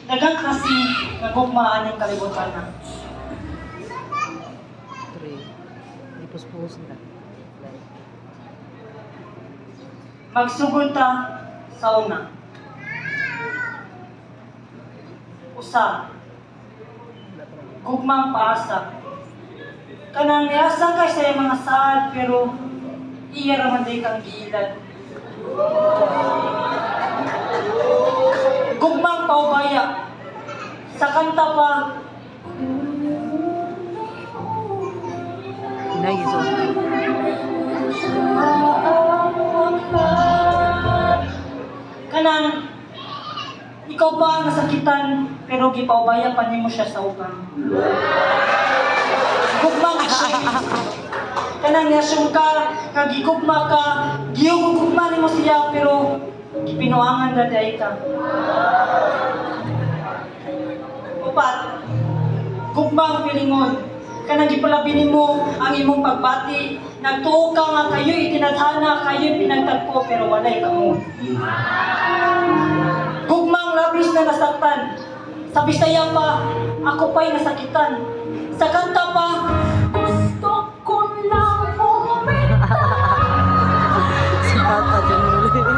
Daghang kasi nagugmaan ng kalibutan na. Ipus-pus na. Magsugod ta sa una. Usa. Gugmang paasa. Kanang niasa kay sa mga saad pero iya raman day kang giilan. Gugmang paubaya. Sa kanta pa, Naiso. kanang ikaw pa ang nasakitan pero gipaubaya pa nimo siya sa uban. Gugmang assume. Kanang ni-assume ka, nga gigugma ka, gigugma nimo siya pero gipinuangan na day ka. Upat, gugmang pilingon. Kanang gipalabinin mo ang imong pagbati. Nagtuo ka nga kayo itinadhana, kayo pinagtagpo pero walay kamo. Gugmang labis na nasaktan. Sa Bisaya pa, ako pa'y nasakitan. Sa kanta pa, gusto ko lang bumita. Si Tata dyan ulit.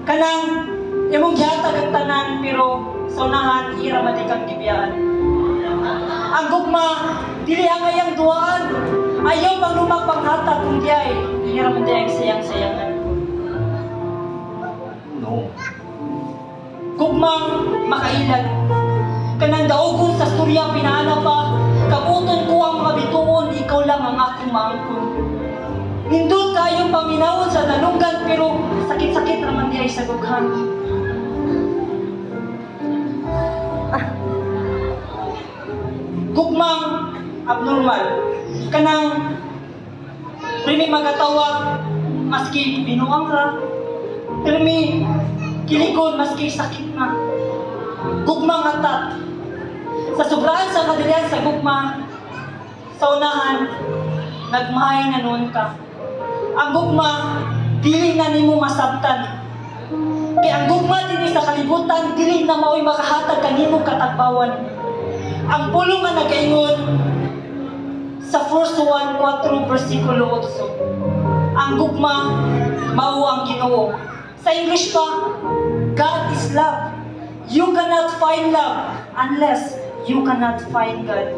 Kanang imong gihatag ang tanan pero sa unahan ira man kang gibiyaan. Ang gugma dili angayang duaan. Ayaw maglumag panghatag kung diay ira man ang sayang-sayangan. No. Gugmang makailan. Kanang daugon sa storya pinaana pa, kabuton ko ang mga bituon, ikaw lang ang akong maangkon. Nindot kayo paminawon sa dalunggan pero sakit-sakit naman diay sa dughan. Gugmang abnormal. Kanang primi magatawag maski binuang ra. Primi kilikon maski sakit na. Gugmang atat. Sa sobraan sa kadilian sa gugma, sa unahan, nagmahay na noon ka. Ang gugma, dili na nimo masabtan. Kaya ang gugma din sa kalibutan, dili na mao'y makahatag kanimo katagbawan. Ang pulong nga nagaingon sa 1 Juan 4 versikulo 8. Ang gugma, mao ang Ginoo. Sa English pa, God is love. You cannot find love unless you cannot find God.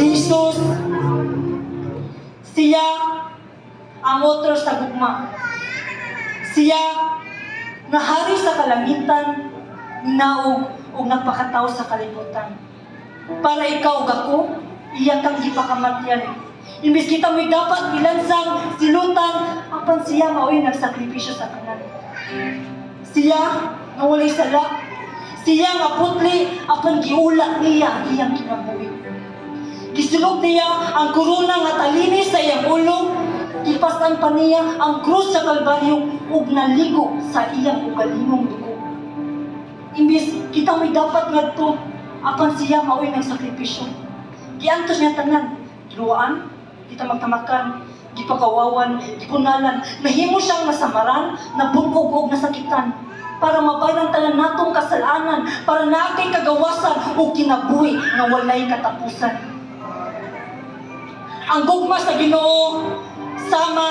Si Jesus, siya ang author sa gugma. Siya nga hari sa kalangitan, naog o nagpakataw sa kalibutan. Para ikaw ug ako, iya kang gipakamatyan. Imbis kita mo'y dapat ilansang silutan, apan siya mao'y nagsakripisyo sa kanan. Siya nga walay sala, siya nga putli, apan giula niya iyang kinabuhi. Gisulog niya ang korona nga talinis sa iyang ulo, ipasan pa niya ang krus sa Kalbaryo ug naligo sa iyang ugalingong dugo. Imbis kita may dapat ngadto, apan siya mao'y nagsakripisyo. Giantos niya tanan, giluwaan, kita magtamakan, gipakawawan, gipunalan, nahimo siyang masamaran, nabungog og nasakitan, para mabayran tanan natong kasalanan, para naakay kagawasan o kinabuhi nga walay katapusan. Ang gugma sa Ginoo sama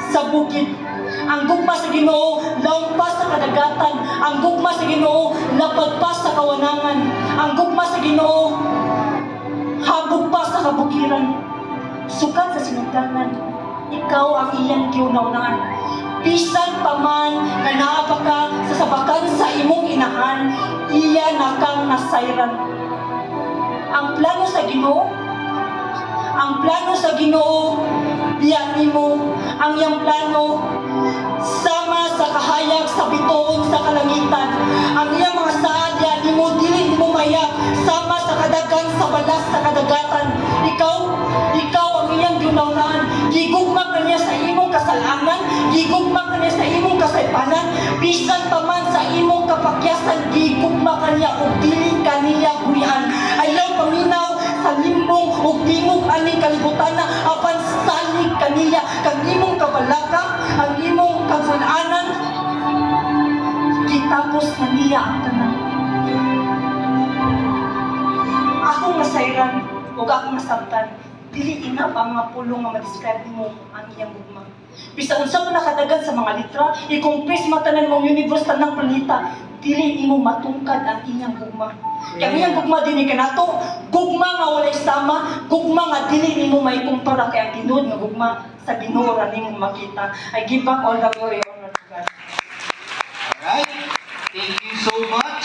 sa bukid. Ang gugma sa Ginoo laumpas sa kadagatan. Ang gugma sa Ginoo lapagpas sa kawanangan. Ang gugma sa Ginoo habog pa sa kabukiran. Sukat sa sinugdanan, ikaw ang iyang giunaunaan. Bisan pa man nga naa pa ka sa sabakan sa imong inahan, iya na kang nasayran. Ang plano sa Ginoo, diyan nimo ang iyang plano sama sa kahayag sa bituon sa kalangitan. Ang iyang mga saad diyan nimo dili nimo maya sama sa kadagan sa balas sa kadagatan. Ikaw ang iyang giunawnan. Gigugma kaniya sa imong kasalanan, gigugma kaniya sa imong kasaypanan, bisan pa man sa imong kapakyasan, gigugma kaniya ug dili kaniya buhian. Ayaw paminaw sa limbong ug tingog aning kalibutan na apan salig kaniya kag imong kabalaka, ang imong kapunanan Tapos naniya ang tanan. Akong nasayran o akong nasabtan, dili ina pa mga pulong nga ma-describe mo ang iyang gugma. Bisa unsa pa nakadagan sa mga litra, i-compress matanan mong universe tanang planeta, dili imo matungkad ang iyang gugma. Kaya ang iyang gugma dinhi kanato, gugma nga walay sama, gugma nga dili nimo maikumpara kay ang tinuod nga gugma sa Ginoo ra nimo makita. I give back all the glory and honor to God. Alright, thank you so much.